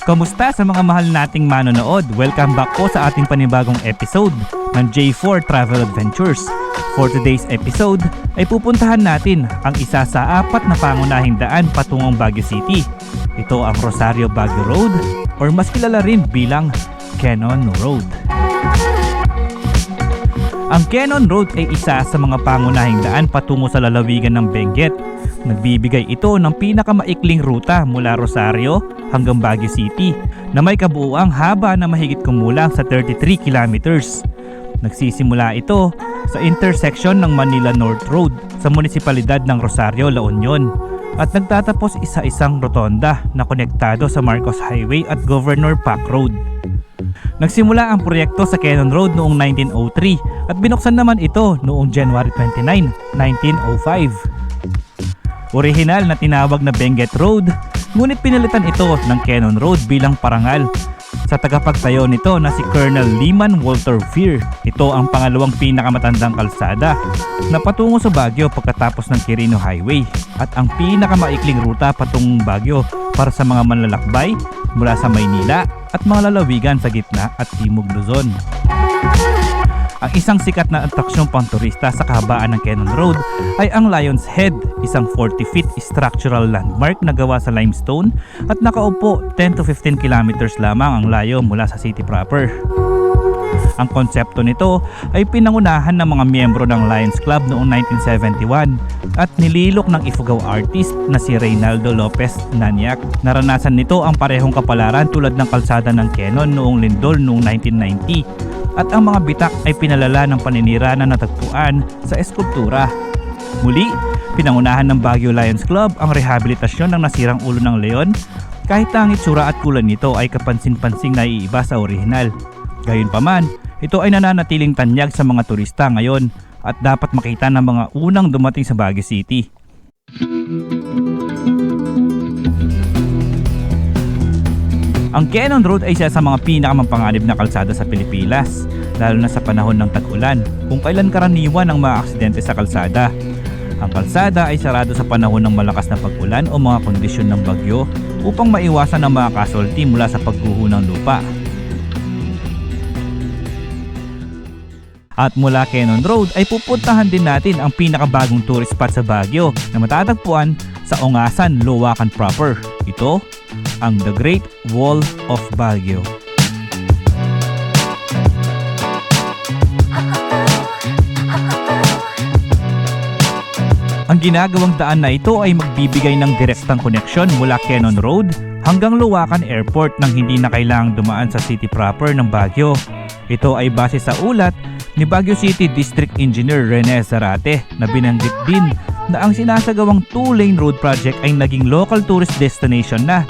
Kamusta sa mga mahal nating manonood? Welcome back po sa ating panibagong episode ng J4 Travel Adventures. For today's episode ay pupuntahan natin ang isa sa 4 na pangunahing daan patungong Baguio City. Ito ang Rosario Baguio Road or mas kilala rin bilang Quezon Road. Ang Quezon Road ay isa sa mga pangunahing daan patungo sa lalawigan ng Benguet. Nagbibigay ito ng pinakamaikling ruta mula Rosario hanggang Baguio City na may kabuuang haba na mahigit kumulang sa 33 kilometers. Nagsisimula ito sa intersection ng Manila North Road sa munisipalidad ng Rosario, La Union at nagtatapos isa-isang rotonda na konektado sa Marcos Highway at Governor Pac Road. Nagsimula ang proyekto sa Quezon Road noong 1903 at binuksan naman ito noong January 29, 1905. Orihinal na tinawag na Benguet Road, ngunit pinalitan ito ng Quezon Road bilang parangal sa tagapagtayo nito na si Colonel Lyman Walter Veer. Ito ang pangalawang pinakamatandang kalsada na patungo sa Baguio pagkatapos ng Quirino Highway at ang pinakamaikling ruta patungong Baguio para sa mga manlalakbay mula sa Maynila at mga lalawigan sa gitna at timog Luzon. Ang isang sikat na atraksyon pang turista sa kahabaan ng Quezon Road ay ang Lion's Head, isang 40 feet structural landmark na gawa sa limestone at nakaupo 10 to 15 kilometers lamang ang layo mula sa city proper. Ang konsepto nito ay pinangunahan ng mga miyembro ng Lions Club noong 1971 at nililok ng Ifugao artist na si Reynaldo Lopez Naniac. Naranasan nito ang parehong kapalaran tulad ng kalsada ng Quezon noong lindol noong 1990. At ang mga bitak ay pinalala ng paninira na natagpuan sa eskultura. Muli, pinangunahan ng Baguio Lions Club ang rehabilitasyon ng nasirang ulo ng leon kahit ang itsura at kulay nito ay kapansin-pansing naiiba sa orihinal. Gayunpaman, ito ay nananatiling tanyag sa mga turista ngayon at dapat makita ng mga unang dumating sa Baguio City. Ang Quezon Road ay isa sa mga pinakamampanganib na kalsada sa Pilipinas, lalo na sa panahon ng tag-ulan, kung kailan karaniwan ang mga aksidente sa kalsada. Ang kalsada ay sarado sa panahon ng malakas na pag-ulan o mga kondisyon ng bagyo upang maiwasan ang mga casualty mula sa pagguho ng lupa. At mula Quezon Road ay pupuntahan din natin ang pinakabagong tourist spot sa Baguio na matatagpuan sa Ongasan, Loacan proper. Ito ang The Great Wall of Baguio. Ang ginagawang daan na ito ay magbibigay ng direktang koneksyon mula Quezon Road hanggang Loacan Airport nang hindi na kailangang dumaan sa city proper ng Baguio. Ito ay base sa ulat ni Baguio City District Engineer Rene Zarate na binanggit din na ang sinasagawang 2-lane road project ay naging local tourist destination na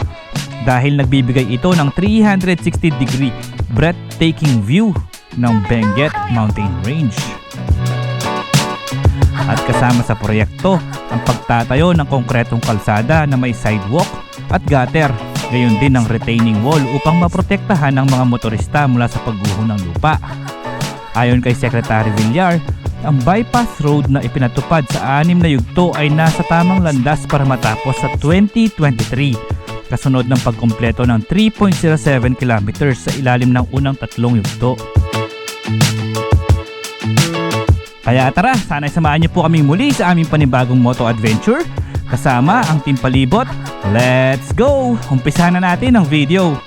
dahil nagbibigay ito ng 360-degree breathtaking view ng Benguet Mountain Range. At kasama sa proyekto ang pagtatayo ng konkretong kalsada na may sidewalk at gutter, gayon din ang retaining wall upang maprotektahan ang mga motorista mula sa pagguho ng lupa. Ayon kay Secretary Villar, ang bypass road na ipinatupad sa 6 na yugto ay nasa tamang landas para matapos sa 2023, kasunod ng pagkumpleto ng 3.07 kilometers sa ilalim ng unang 3 yugto. Kaya tara, sana'y samahan niyo po kami muli sa aming panibagong moto adventure kasama ang Team Palibot. Let's go! Umpisahan na natin ang video.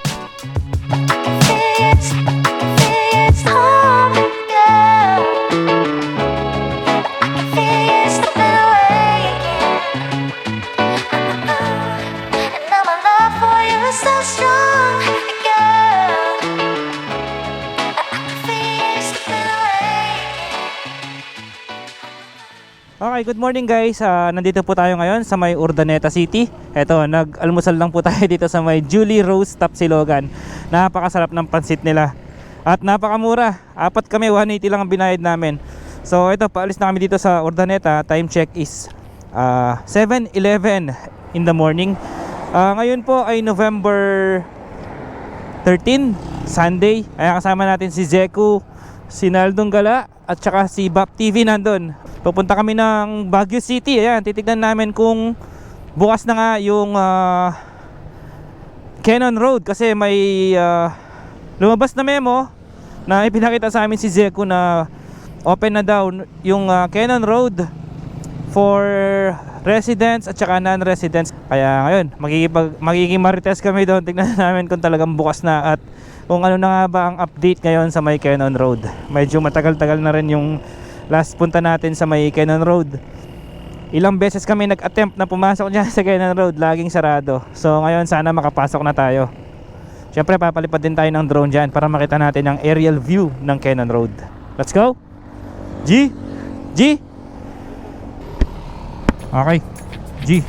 Okay, good morning guys. Nandito po tayo ngayon sa may Urdaneta City. Eto, nag-almusal lang po tayo dito sa may Julie Rose Tapsilogan. Napakasarap ng pansit nila. At napakamura. 4 kami, 180 lang ang binayad namin. So ito, paalis na kami dito sa Urdaneta. Time check is 7:11 in the morning. Ngayon po ay November 13, Sunday. Ay kasama natin si Zeku, si Naldong Gala at saka si Bap TV nandun. Pupunta kami ng Baguio City. Ayan, titignan namin kung bukas na nga yung Cannon Road kasi may lumabas na memo na ipinakita sa amin si Zeku na open na daw yung Cannon Road for residents at saka non-residents. Kaya ngayon magiging marites kami doon. Tignan namin kung talagang bukas na at kung ano na nga ba ang update ngayon sa may Cannon Road. Medyo matagal-tagal na rin yung last punta natin sa may Cannon Road. Ilang beses kami nag-attempt na pumasok dyan sa Cannon Road, laging sarado. So ngayon sana makapasok na tayo. Siyempre papalipad din tayo ng drone dyan para makita natin ang aerial view ng Cannon Road. Let's go! G! G! Okay, G.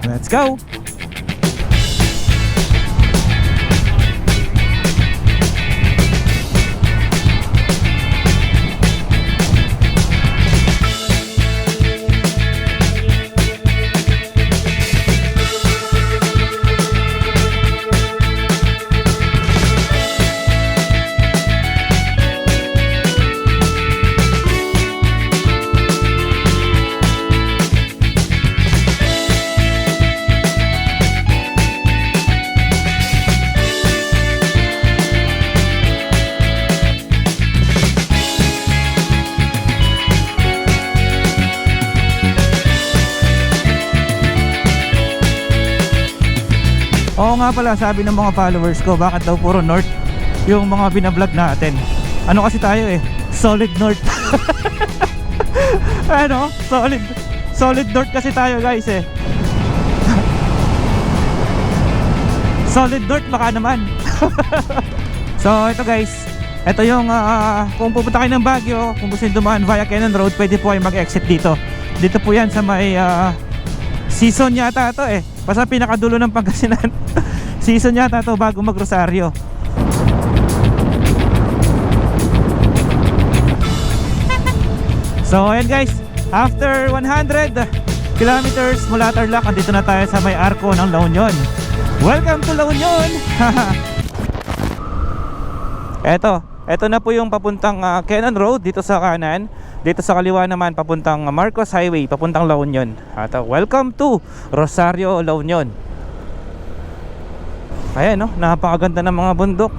Let's go! Oo nga pala, sabi ng mga followers ko, bakit daw puro north yung mga binablog natin. Ano kasi tayo eh, solid north. Ano, solid north kasi tayo guys eh. Solid north baka naman. So ito guys, ito yung kung pupunta kayo ng Baguio, kung gusto nyo dumaan via Cannon Road, pwede po kayo mag-exit dito. Dito po yan sa may season yata ito eh. Basta pinakadulo ng Pangasinan. Season yata ito bago mag-Rosario. So ayan guys, after 100 kilometers mula Tarlac, andito na tayo sa may arko ng La Union. Welcome to La Union. Eto na po yung papuntang Cannon Road dito sa kanan. Dito sa kaliwa naman papuntang Marcos Highway, papuntang La Union. At welcome to Rosario, La Union. Ayan no, napakaganda ng mga bundok.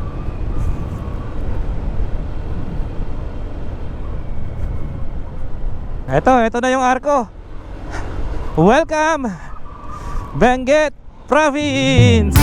Ito na yung arko. Welcome Benguet Province.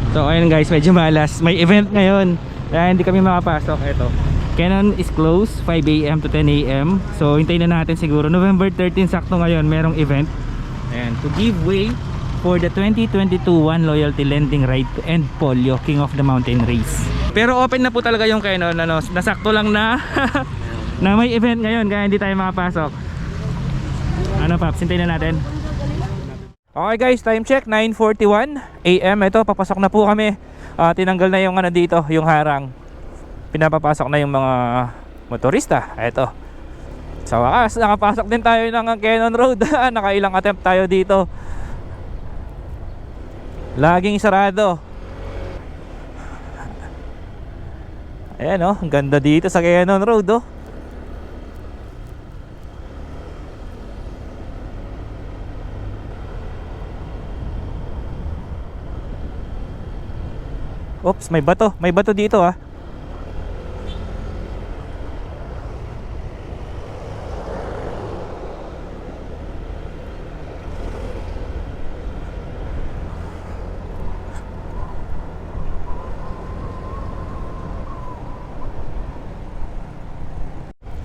So ayun guys, medyo malas. May event ngayon kaya hindi kami makapasok. Ito, Cannon is closed 5 AM to 10 AM. So hintayin na natin siguro November 13 sakto ngayon merong event. And to give way for the 2022 One Loyalty Lending Ride to End Polio King of the Mountain Race. Pero open na po talaga yung Cannon, nasakto lang na na may event ngayon kaya hindi tayo makapasok. Ano Paps, hintayin na natin. Okay guys, time check 9:41 AM. Ito, papasok na po kami. Tinanggal na yung dito, yung harang. Pinapapasok na yung mga motorista. Ito. Sa wakas, nakapasok din tayo ng Cannon Road. Nakailang attempt tayo dito. Laging sarado. Ayan oh, ang ganda dito sa Cannon Road oh. Oops, may bato. May bato dito ah.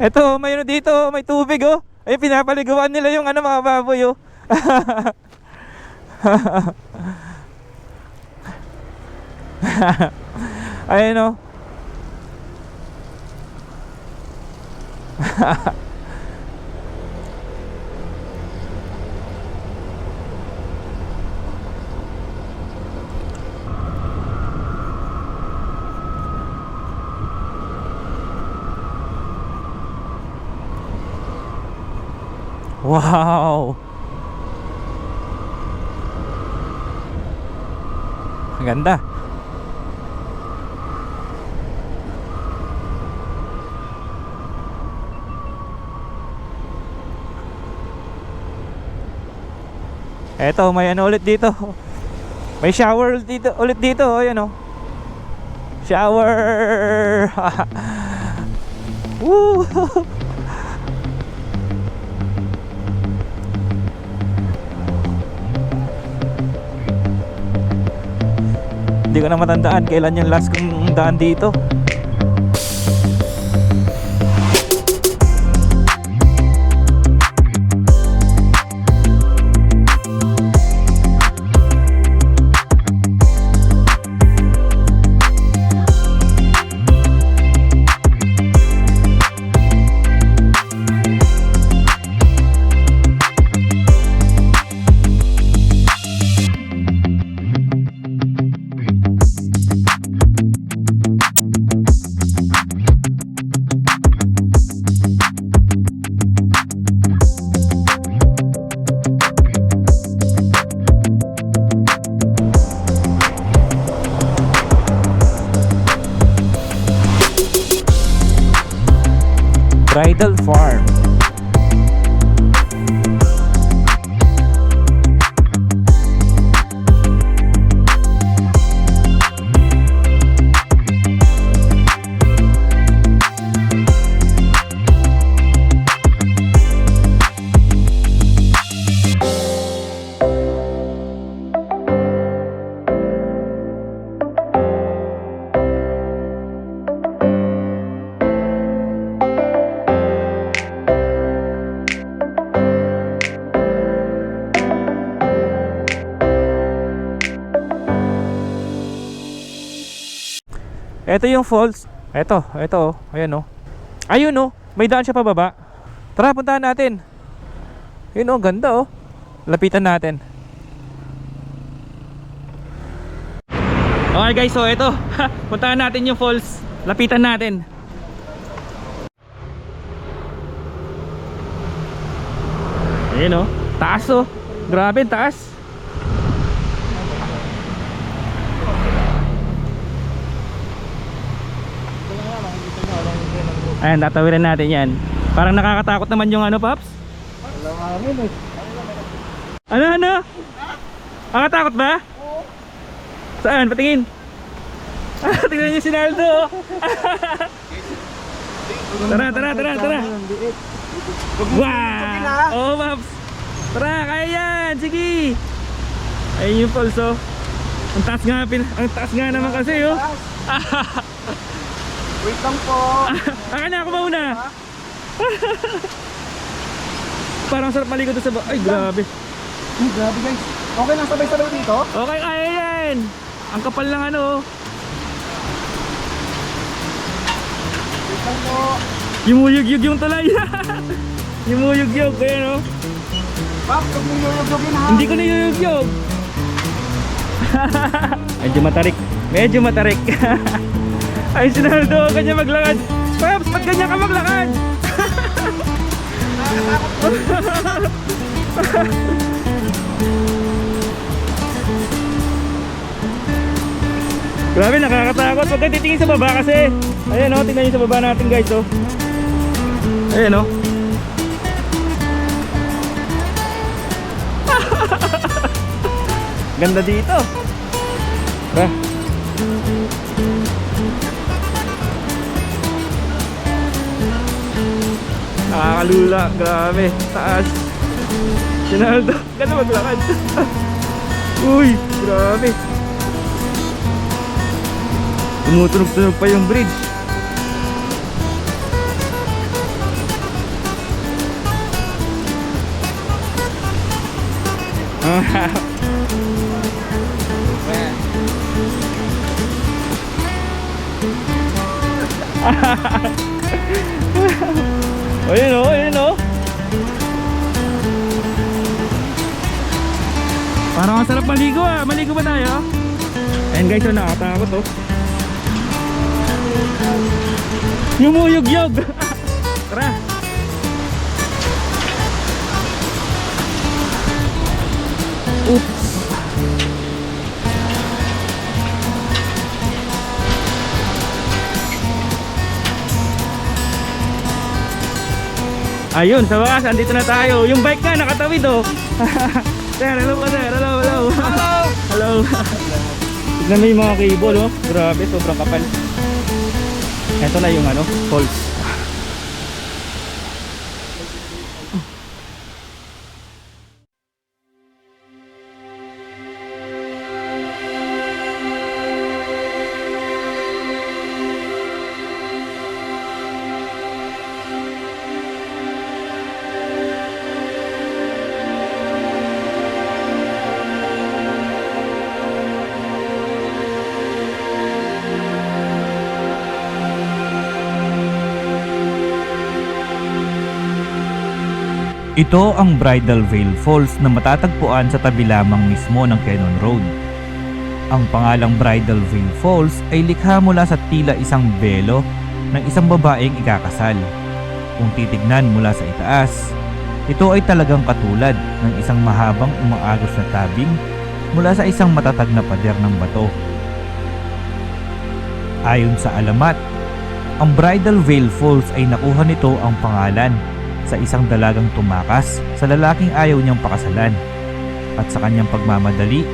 Eto, may ano dito, may tubig oh. Ay, pinapaliguan nila yung ano mga baboy oh. Ayun oh. Wow. Ang ganda. Eto, may ano ulit dito. May shower ulit dito, ayan oh. Shower. Woo! Hindi ko na matandaan kailan yung last kong daan dito. Bridal Farm. Ito yung falls. Ito oh. Ayan oh. Ayun oh, may daan siya pababa. Tara, puntahan natin. Yun oh, ganda oh. Lapitan natin. Okay guys, so ito. Puntahan natin yung falls. Lapitan natin. Ayan oh, taas oh. Grabe, taas. Ayan, tatawirin natin yan. Parang nakakatakot naman yung ano, Paps? Ano? Nakakatakot ba? Saan? Patingin. Tingnan niyo si Naldo. Tara. Wow! Oo, Paps. Tara, kaya yan. Sige. Ayun yung falls oh. Ang taas nga naman kasi oh. Wait lang po. Na ako mauna. Parang sarap maligo doon sa ay grabe. Grabe guys. Okay lang sabay-sabay dito? Okay, kaya yan. Ang kapal lang ano. Wait lang po. Yumuyug-yug yung tulay. Yumuyug-yug. Ayan o. Pap, huwag mong yuyug-yugin ha. Hindi ko na yuyug-yug. Medyo matarik. Ay, sinaldo, kanya maglakad. Paps, ba't ganyan ka maglakad? Grabe, nakakatakot. Huwag kang titingin sa baba kasi. Ayan o, tingnan nyo sa baba natin guys o. Ayan o. Ganda dito. Tara. Nakakalula, grabe, taas. Sinaldo, gano'n maglakad. Uy, grabe. Tumutunog-tunog pa yung bridge. Ayun o, ayun o. Parang ang sarap maligo ah. Maligo ba tayo? Ayun guys, nakatakot oh. Yumuyog-yog. Tara. Oops. Ayun, sa wakas, andito na tayo. Yung bike nga, nakatawid oh. Sir, hello po sir. Hello, hello. Hello. Hello. Tignan mo yung mga cable oh. Grabe, sobrang kapal. Ito na yung ano, falls. Ito ang Bridal Veil Falls na matatagpuan sa tabi lamang mismo ng Cannon Road. Ang pangalang Bridal Veil Falls ay likha mula sa tila isang belo ng isang babaeng ikakasal. Kung titignan mula sa itaas, ito ay talagang katulad ng isang mahabang umaagos na tabing mula sa isang matatag na pader ng bato. Ayon sa alamat, ang Bridal Veil Falls ay nakuha nito ang pangalan sa isang dalagang tumakas sa lalaking ayaw niyang pakasalan, at sa kanyang pagmamadali,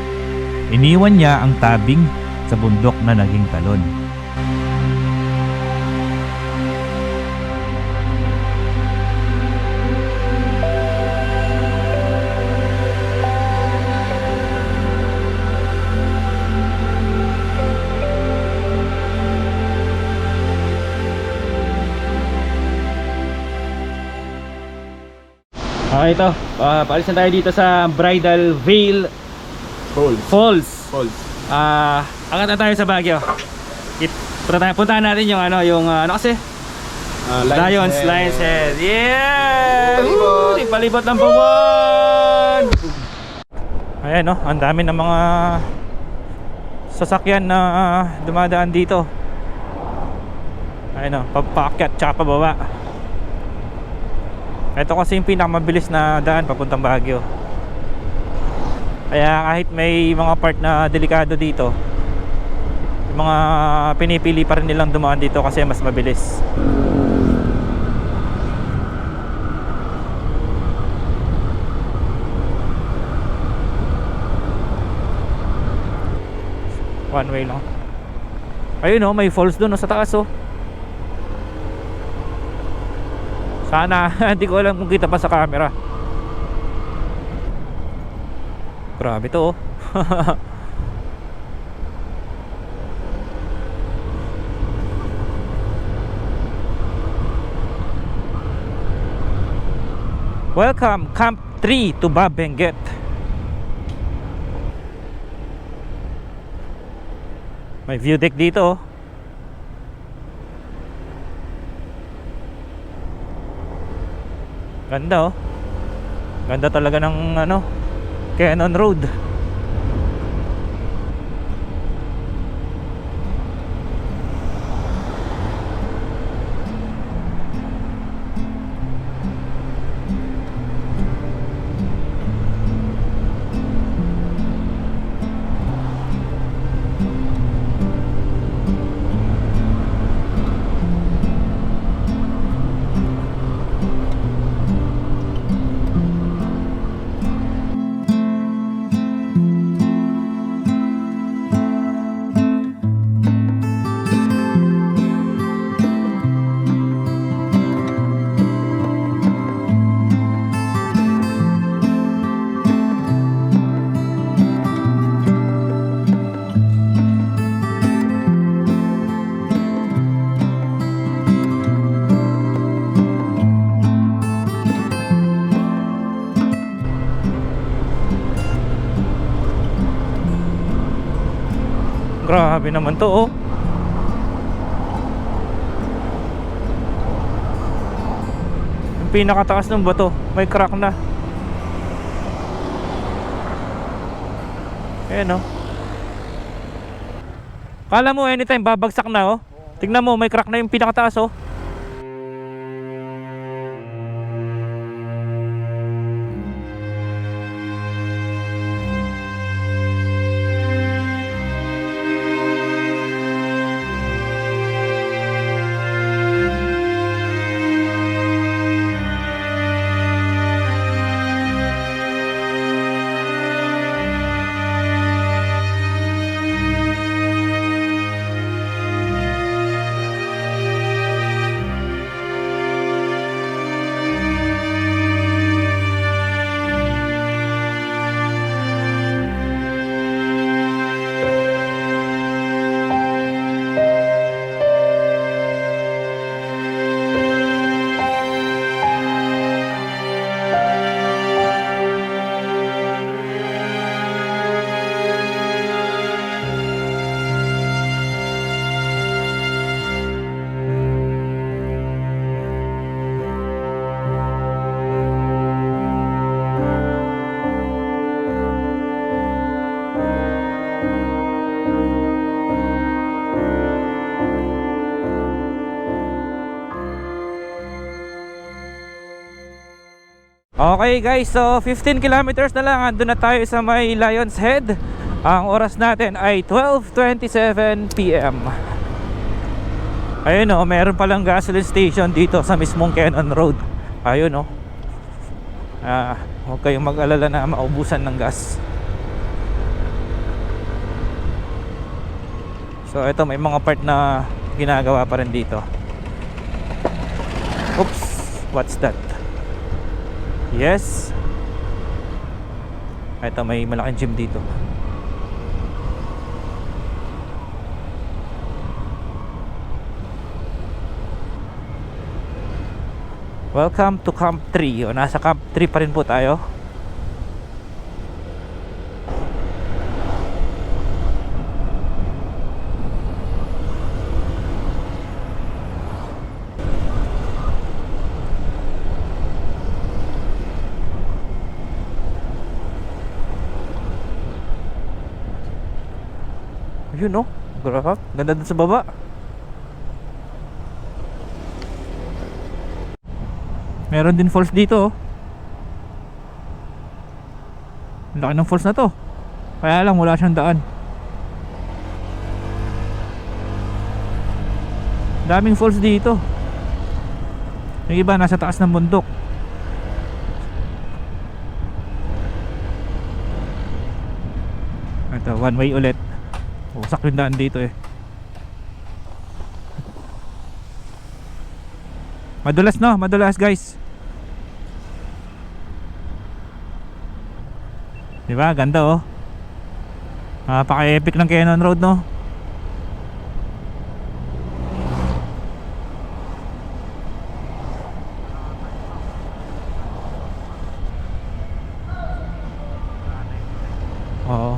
iniwan niya ang tabing sa bundok na naging talon. Okay, ito. Paalis na tayo dito sa Bridal Veil Falls. Angat na tayo sa Baguio. Puntahan natin yung ano kasi? Lion's Head. Yeah! Palibot ng buwan! Ayan no, ang dami ng mga sasakyan na dumadaan dito. Ayan no, papaakyat tsaka pababa. Ito kasi yung pinakamabilis na daan papuntang Baguio. Kaya kahit may mga part na delikado dito, yung mga pinipili pa rin nilang dumaan dito kasi mas mabilis. One way lang. Ayun oh, may falls doon sa taas oh. Sana, hindi ko alam kung kita pa sa camera. Grabe to oh. Welcome Camp 3 to Benguet. May view deck dito oh. Ganda oh. Ganda talaga ng ano, Cannon Road. Grabe naman to, oh. Yung pinakataas ng bato, may crack na. Ayan, oh. Kala mo anytime babagsak na, oh. Tingnan mo, may crack na yung pinakataas, oh. Okay guys, so 15 kilometers na lang, andun na tayo sa may Lion's Head. Ang oras natin ay 12:27 PM. Ayun, oh, meron palang gasoline station dito sa mismong Cannon Road. Ayun, oh. Huwag kayong mag-alala na maubusan ng gas. So ito, may mga part na ginagawa pa rin dito. Oops, what's that? Yes. Ito, may malaking gym dito. Welcome to Camp 3. O, nasa Camp 3 pa rin po tayo. Yun, no? Grabe, ganda dun sa baba. Meron din falls dito, oh. Ang laki ng falls na to. Kaya lang wala siyang daan. Daming falls dito. Yung iba nasa taas ng bundok. Ito, one way ulit. Wasak yung daan dito, eh. Madulas, no? Madulas, guys. Diba? Ganda, oh. Napaka-epic ng Cannon Road, no? Oo.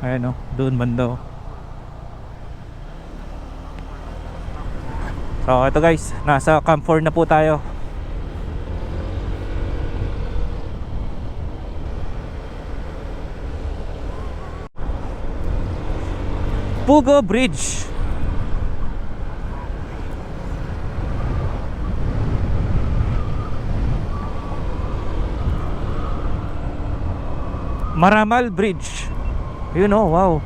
Ayan, oh. Doon banda, oh. So ito guys, nasa Camp 4 na po tayo. Pugo Bridge. Maramal Bridge. You know, wow.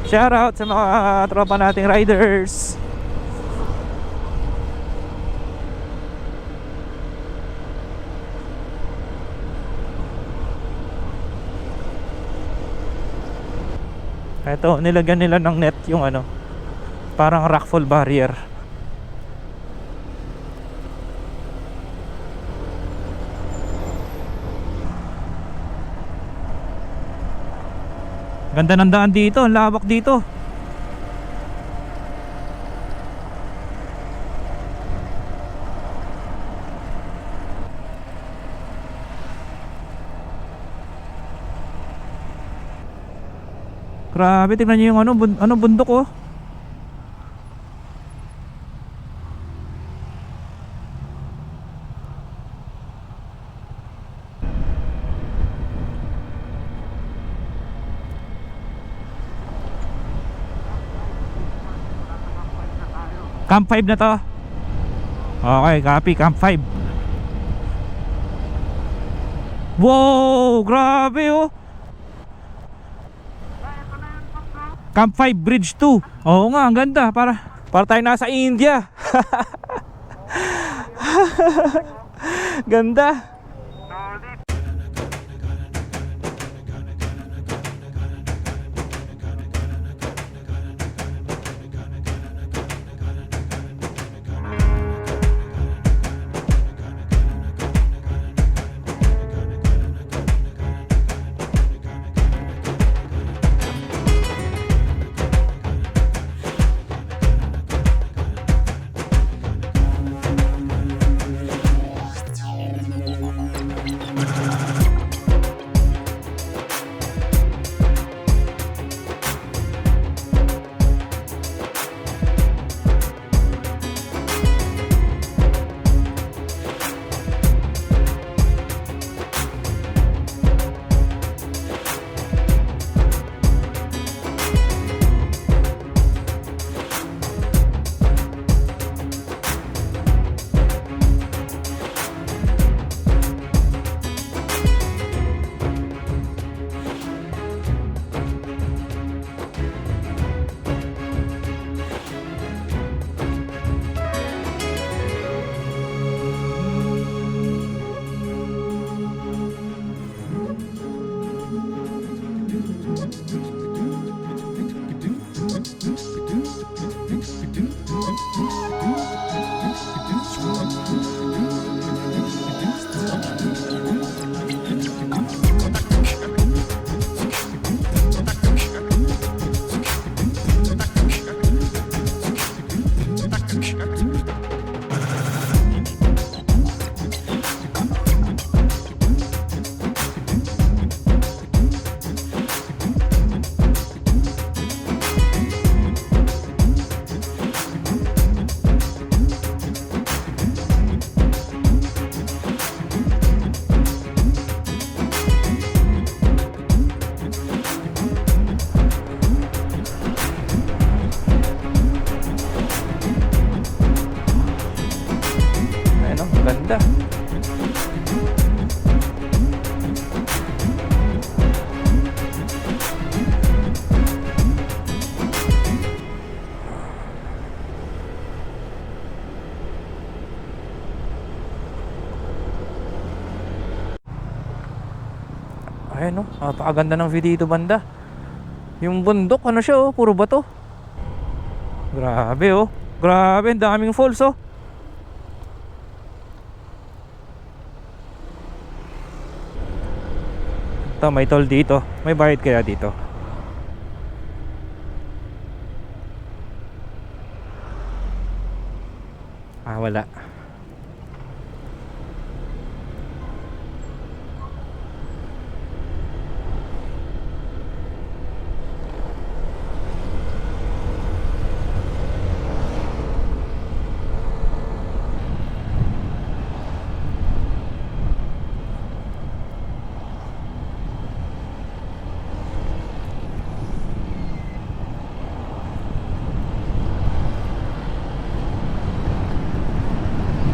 Shout out sa mga tropa nating riders. Ito, nilagyan nila ng net yung ano, parang rockfall barrier. Ganda ng daan dito, ang lawak dito. Grabe, tingnan niyo yung ano bundok oh. Camp 5 na to. Okay, copy, Camp 5. Wow, grabe oh. Camp 5 Bridge 2. Oo nga, ang ganda. Para tayo nasa India. Ganda. Ganda. Ayan oh, napakaganda ng view dito banda. Yung bundok ano siya oh, puro bato. Grabe oh. Grabe, ang daming falls oh. Ito, may toll dito. May bayad kaya dito? Ah, wala.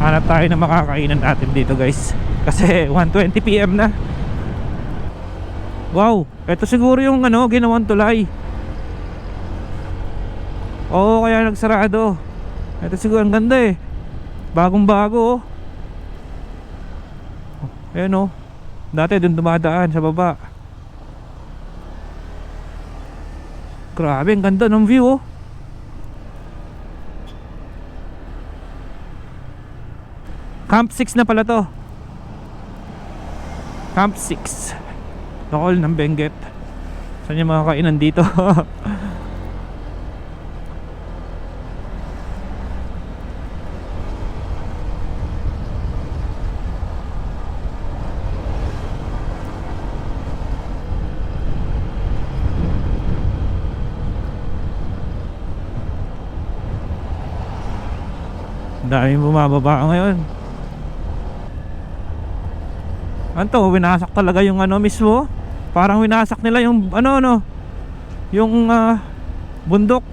Hanap tayo ng makakainan natin dito guys. Kasi 1:20 PM na. Wow, ito siguro yung ano, ginawang tulay. Oo, kaya nagsarado. Ito siguro, ang ganda eh. Bagong bago oh. Ayan oh. Dati dun dumadaan sa baba. Grabe, ang ganda ng view oh. Camp 6 na pala to. Camp 6 Nokol ng Benguet. Saan yung mga kainan dito? Daming bumababa ngayon. Anto, winasak talaga yung ano mismo. Parang winasak nila yung ano yung bundok.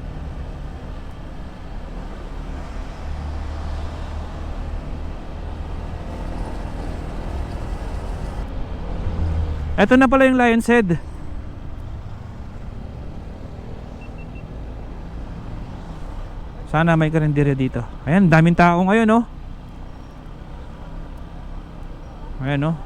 Ito na pala yung Lion's Head. Sana may karinderya dito. Ayan, daming tao ngayon, oh. Ayan, oh.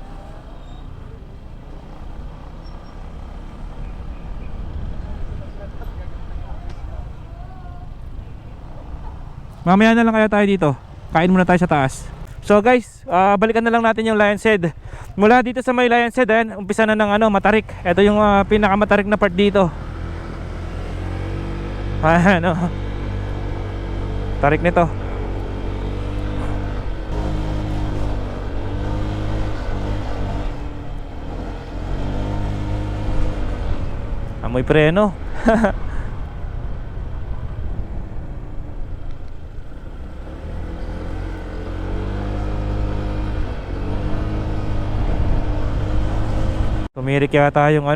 Mamaya na lang kaya tayo dito. Kain muna tayo sa taas. So guys, balikan na lang natin yung Lion's Head. Mula dito sa may Lion's Head, ayan, umpisa na ng Matarik. Ito yung pinakamatarik na part dito. Ayan, oh. Tarik nito. Amoy preno. Tumirik yata yung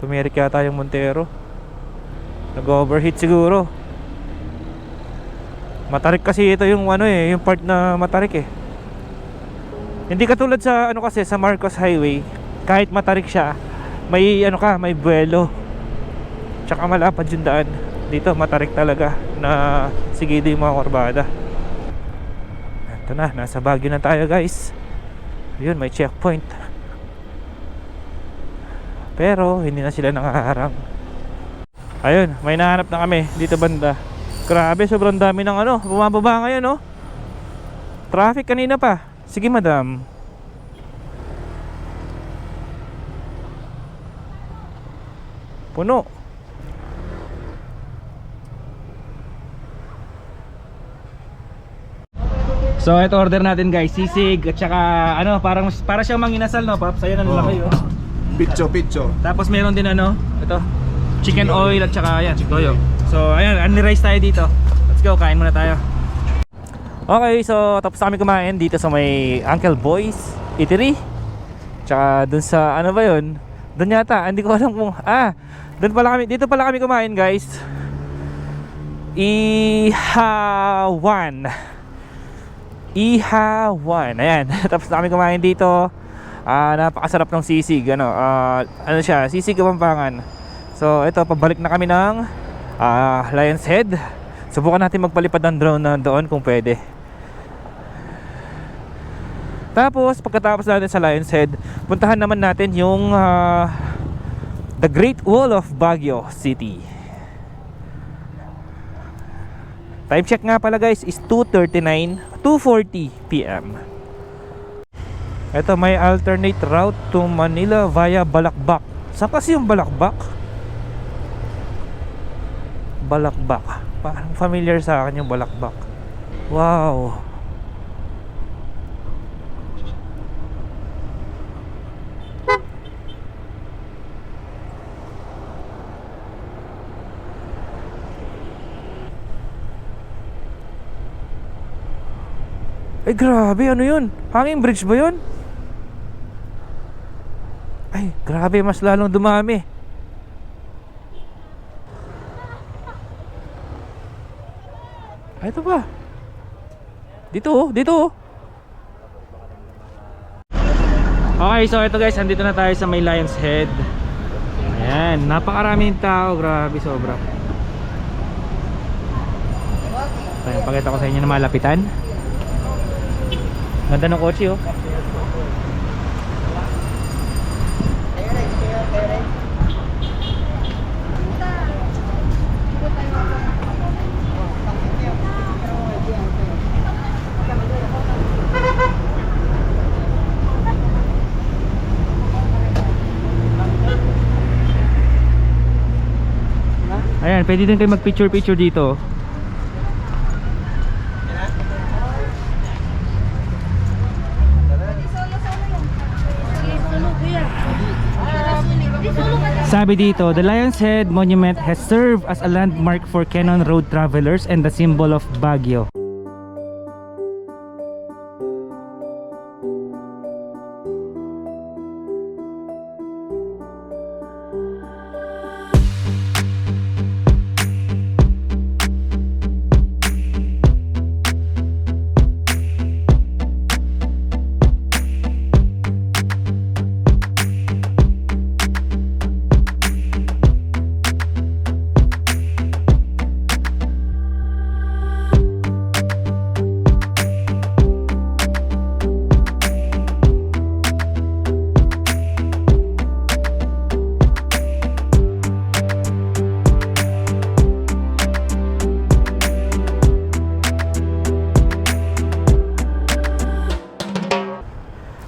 tumirik yata yung Montero. Nag-overheat siguro. Matarik kasi ito yung yung part na matarik eh. Hindi katulad sa kasi sa Marcos Highway, kahit matarik siya, may may buwelo. Tsaka malapad yung daan. Dito matarik talaga na sige yung mga kurbada. Ito na, nasa Baguio na tayo guys. Yun, may checkpoint. Pero hindi na sila nakaharang. Ayun, may nahanap na kami dito banda. Grabe, sobrang dami ng bumababa ngayon, no? Traffic kanina pa. Sige, madam. Puno. So, ito order natin guys, sisig at saka para siyang manginasal, no, Paps? Ayun, ang laki, oh. Pitso. Tapos meron din ito, chicken oil at saka ayan, toyo. So ayan, unli-rice tayo dito. Let's go, kain muna tayo. Okay, so tapos na kami kumain dito sa may Uncle Boy's Eatery. Tsaka dun sa ba yun? Dun yata, hindi ko alam kung dito pala kami kumain guys. Ihawan. Ayan, tapos na kami kumain dito. Napakasarap ng sisig. Siya, sisig Kapampangan. So ito, pabalik na kami ng Lion's Head. Subukan natin magpalipad ng drone na doon kung pwede. Tapos pagkatapos natin sa Lion's Head, puntahan naman natin yung The Great Wall of Baguio City. Time check nga pala guys is 2:40 PM. Ito, may alternate route to Manila via Balakbak. Saan kasi yung Balakbak? Balakbak. Parang familiar sa akin yung Balakbak. Wow. Ay grabe, ano yun? Hanging bridge ba yun? Ay grabe, mas lalong dumami. Ay, ito ba? Dito. Okay, so ito guys, andito na tayo sa may Lion's Head. Ayan, napakaraming tao. Grabe, sobra. Ayan, pakita ko sa inyo na malapitan. Ganda ng kotse, oh. Ayan, pwede din kayo mag-picture dito. Sabi dito, the Lion's Head Monument has served as a landmark for Cannon Road travelers and the symbol of Baguio.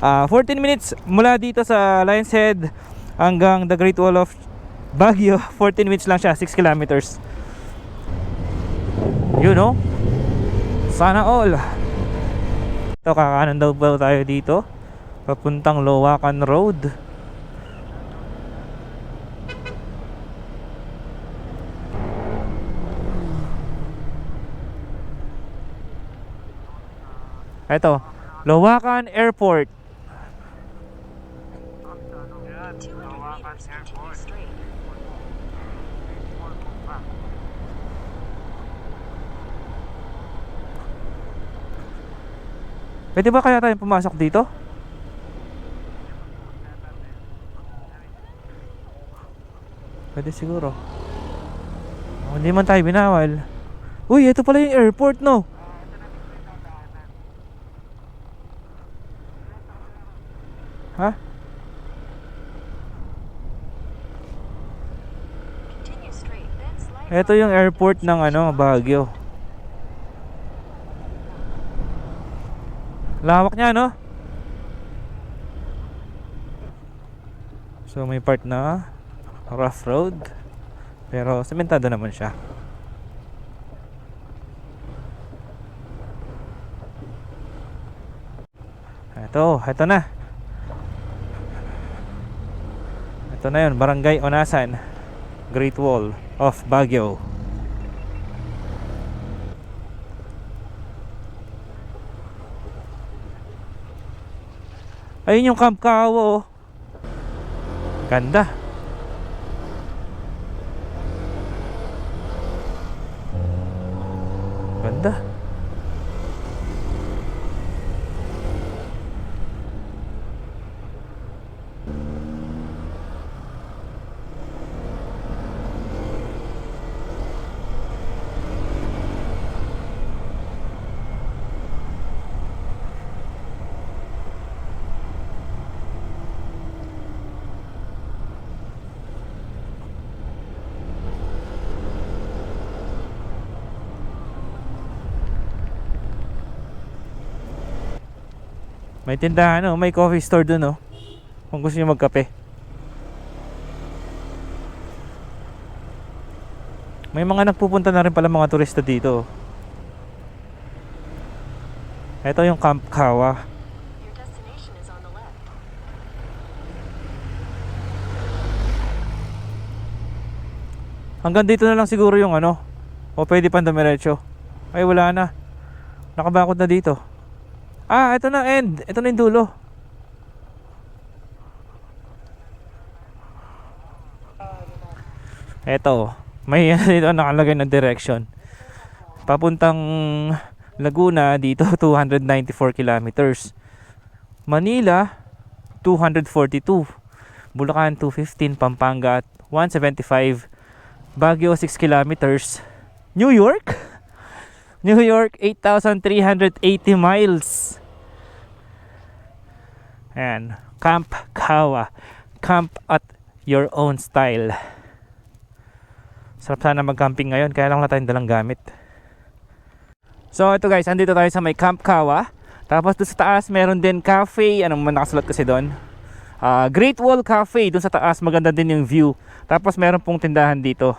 Ah, 14 minutes mula dito sa Lion's Head hanggang the Great Wall of Baguio. 14 minutes lang siya, 6 kilometers. You know? Sana all. Ito, kakanan daw ba tayo dito? Papuntang Loacan Road. Ito, Loacan Airport. Pwede ba kaya tayong pumasok dito? Pwede siguro. Oh, hindi man tayo binawal. Uy, ito pala yung airport, no? Ha? Ito yung airport ng Baguio. Lawak niya, no? So may part na rough road, pero sementado naman siya. Ito na. Ito na yun, Barangay Onasan, Great Wall of Baguio. Ayun yung Camp Kawa, oh. Ganda. Ganda. May tindahan, may coffee store dun, kung gusto niyo magkape. May mga nagpupunta na rin pala mga turista dito. Ito yung Camp Kawa. Hanggang dito na lang siguro yung o pwede pang dumiretso. Ay, wala na. Nakabakod na dito. Ah, ito na end. Ito na yung dulo. Ito. May dito nakalagay na direction. Papuntang Laguna dito 294 kilometers. Manila 242. Bulacan 215. Pampanga 175. Baguio 6 kilometers. New York 8,380 miles. Ayan, Camp Kawa. Camp at your own style. Sarap sana mag-camping ngayon, kaya lang wala tayong dalang gamit. So ito guys, andito tayo sa may Camp Kawa. Tapos doon sa taas meron din cafe. Anong man nakasulat kasi doon? Great Wall Cafe. Doon sa taas maganda din yung view. Tapos meron pong tindahan dito.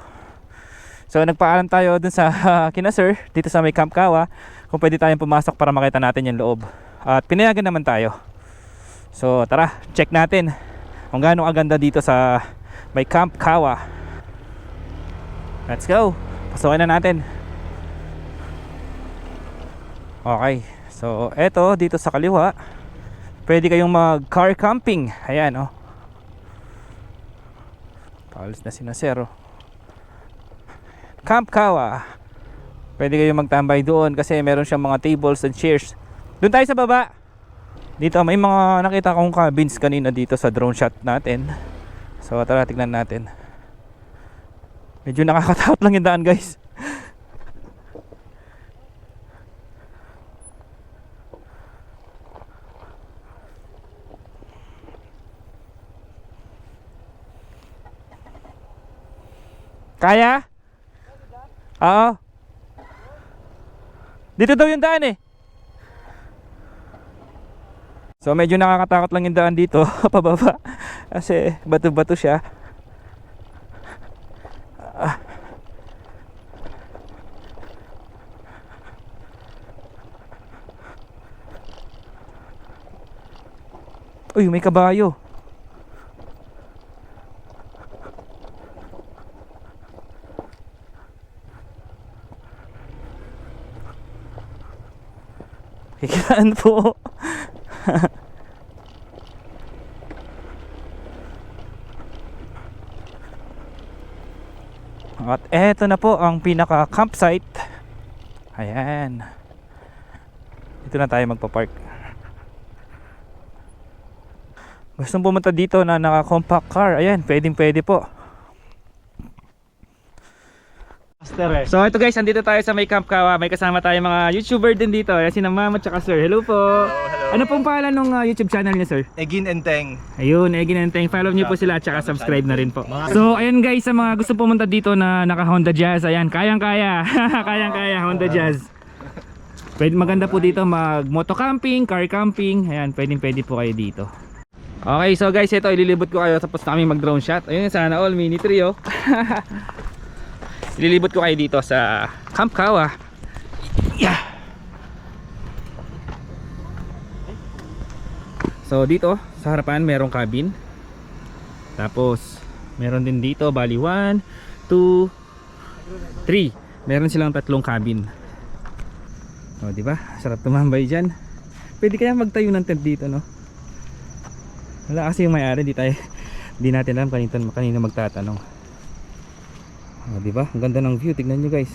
So nagpaalam tayo dun sa kina sir dito sa may Camp Kawa kung pwede tayong pumasok para makita natin yung loob. At pinayagan naman tayo. So tara, check natin kung gaano kaganda dito sa may Camp Kawa. Let's go. Pasukin na natin. Okay. So eto dito sa kaliwa, pwede kayong mag car camping. Ayan oh. Paalis na sina sir oh. Camp Kawa. Pwede kayong magtambay doon kasi meron siyang mga tables and chairs. Doon tayo sa baba. Dito may mga nakita kong cabins kanina dito sa drone shot natin. So tara tignan natin. Medyo nakakatakot lang yung daan guys. Kaya? Oo. Dito daw yung daan eh. So medyo nakakatakot lang yung daan dito pababa kasi bato-bato siya. Uy, may kabayo. Kikitaan po. At eto na po ang pinaka campsite. Ayan. Dito na tayo magpa-park. Gustong pumunta dito na naka compact car. Ayan, pwede po. So ito guys, andito tayo sa may Camp Kawa. May kasama tayo mga YouTuber din dito. Ayan, sina Ma'am at saka Sir. Hello po. Hello. Ano pong pangalan ng YouTube channel niya, Sir? Egin and Teng. Ayun, Egin and Teng. Follow niyo po sila at saka subscribe na rin po. So ayun guys, sa mga gusto pumunta dito na naka Honda Jazz, ayan, kayang-kaya. Kayang-kaya Honda Jazz. Pwede, maganda po dito mag moto camping, car camping. Ayan, pwede po kayo dito. Okay, so guys, ito ililibot ko kayo tapos na kami mag drone shot. Ayun, sana all mini trio. Ililibot ko kayo dito sa Camp Kawa. Yeah. So dito sa harapan merong cabin. Tapos meron din dito bali 1, 2, 3. Meron silang 3 cabin. O di ba? Sarap tumambay diyan. Pwede kaya magtayo ng tent dito, no? Wala kasi yung may-ari, di natin alam kanina magtatanong. O di ba? Ang ganda ng view, tignan niyo guys.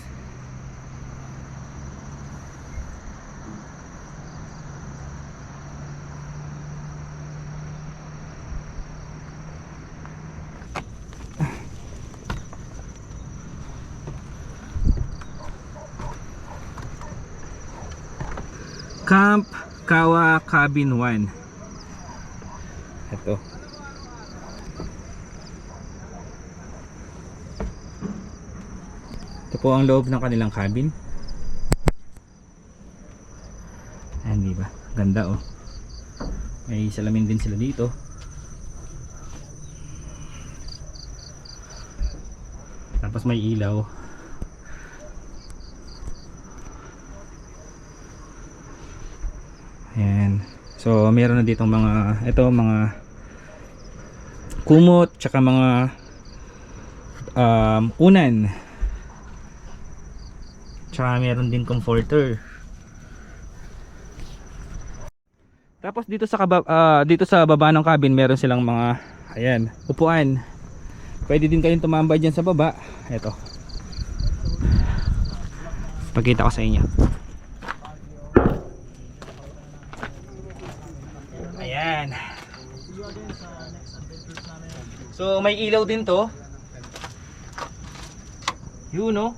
Camp Kawa Cabin 1. Ito. Ito po ang loob ng kanilang cabin. Ayan, di ba? Ganda oh. May salamin din sila dito. Tapos may ilaw. Ayan. So meron na ditong mga kumot tsaka mga unan. Tsaka meron din comforter. Tapos dito sa baba ng cabin meron silang mga ayan, upuan. Pwede din kayong tumambay diyan sa baba. Ito. Pakita ko sa inyo. Ayan. So may ilaw din to. Yun no.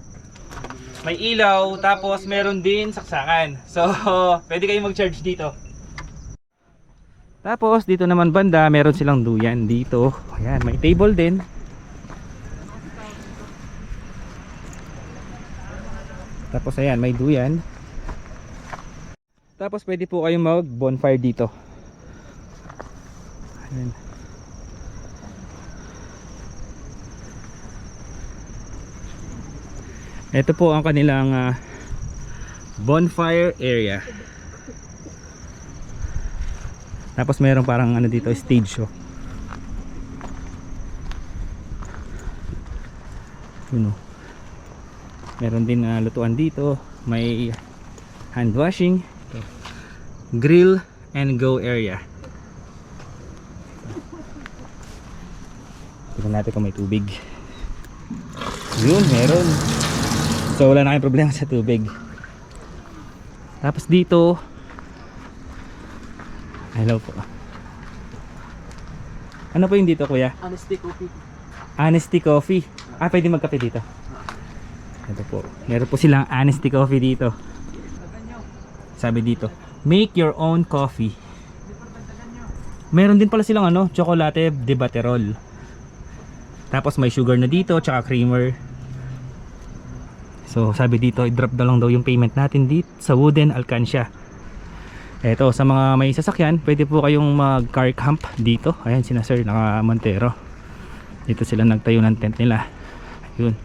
May ilaw tapos meron din saksakan. So pwede kayong mag-charge dito. Tapos dito naman banda meron silang duyan dito. Ayan, may table din. Tapos ayan, may duyan. Tapos pwede po kayong mag bonfire dito. Ayan. Ito po ang kanilang bonfire area. Tapos mayroon parang ano dito, stage show. Yun o. Meron din lutuan dito. May hand washing, grill and go area. Tignan natin kung may tubig. Yun, meron. So wala na kayong problema sa tubig. Tapos dito, hello po. Ano po yung dito, kuya? Honesty coffee. Honesty Coffee. Pwede magkape dito. Ito po. Meron po silang Honesty Coffee dito. Sabi dito, make your own coffee. Meron din pala silang chocolate de Baterol. Tapos may sugar na dito, tsaka creamer. So sabi dito, i-drop na lang daw yung payment natin dito sa Wooden Alcancia. Eto, sa mga may sasakyan, pwede po kayong mag-car camp dito. Ayan, sina Sir naka Montero. Dito sila nagtayo ng tent nila. Ayun.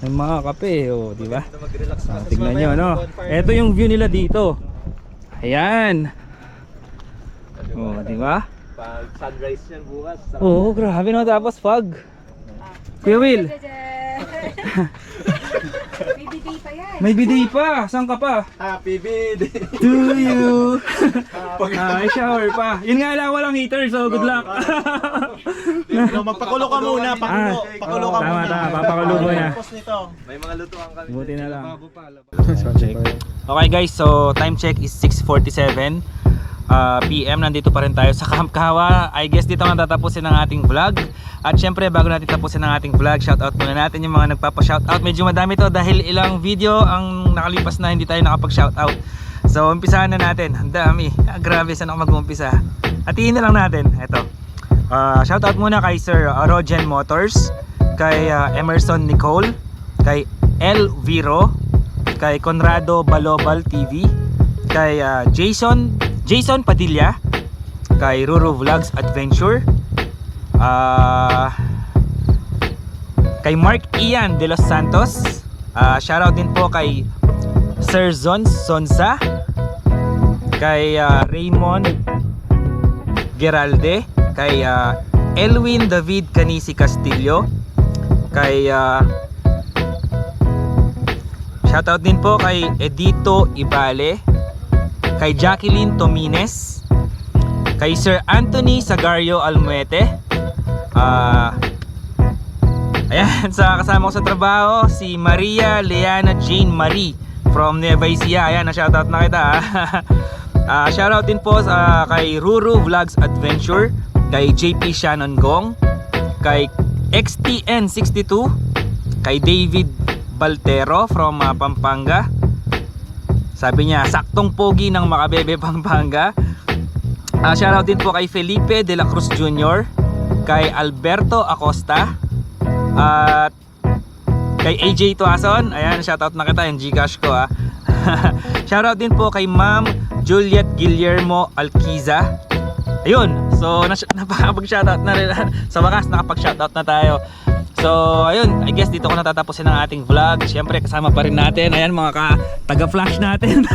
May mga kape, di ba? Tignan nyo, Ito yung view nila dito. Ayan. Di ba? Pag sunrise yan bukas. Oo, grabe tapos fog. Kuya Will. May biday pa yan. May bidet pa. Saan ka pa? Happy birthday. To you. Shower pa. Yun nga lang, walang heater, so good luck. Magpakulo ka muna. Pakulo ka Tama, muna. papakulo mo na. Tapos nito. May mga lutuan kami. Buti na lang. Okay guys, so time check is 6:47 PM. Nandito pa rin tayo sa Camp Kawa. I guess dito nga tatapusin ang ating vlog. At syempre bago natin tapusin ang ating vlog, shoutout muna natin yung mga nagpapa-shoutout. Medyo madami to dahil ilang video ang nakalipas na hindi tayo nakapag-shoutout. So umpisahan na natin. Ang dami. Grabe, saan ako mag-umpisa? Hatiin na lang natin. Ito. Shoutout muna kay Sir Rogen Motors, kay Emerson Nicole, kay El Viro, kay Conrado Balobal TV, kay Jason Padilla, kay Ruru Vlogs Adventure, kay Mark Ian de los Santos, shoutout din po kay Sir Sonsa, kay Raymond Geralde, kay Elwin David Canisi Castillo, kay shoutout din po kay Edito Ibale, kay Jacqueline Tomines, kay Sir Anthony Sagario Almuete, ayan, sa kasama ko sa trabaho si Maria Leana Jane Marie from Nueva Ecija. Ayan, na-shoutout na kita. Shoutout din po kay Ruru Vlogs Adventure, kay JP Shannon Gong, kay XTN62, kay David Baltero from Pampanga. Sabi niya, saktong pogi ng Makabebe, Pampanga. Shoutout din po kay Felipe de la Cruz Jr., kay Alberto Acosta, at kay AJ Tuason. Ayan, shoutout na kita, yung Gcash ko Shoutout din po kay Ma'am Juliet Guillermo Alquiza. Ayun, so nakapag-shoutout na rin. Sa wakas, nakapag-shoutout na tayo. So ayun, I guess dito ko natatapusin ang ating vlog. Siyempre kasama pa rin natin, ayan, mga taga-flash natin.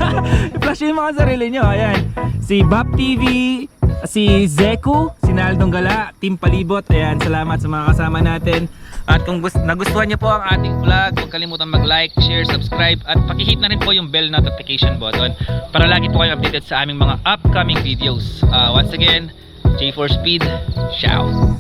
I-flash yung mga sarili nyo. Ayan, si Bap TV, si Zeku, si Naldong Gala, Team Palibot. Ayan, salamat sa mga kasama natin. At kung nagustuhan nyo po ang ating vlog, huwag kalimutan mag-like, share, subscribe, at pakihit na rin po yung bell notification button para lagi po kayo updated sa aming mga upcoming videos. Once again, J4 Speed, ciao!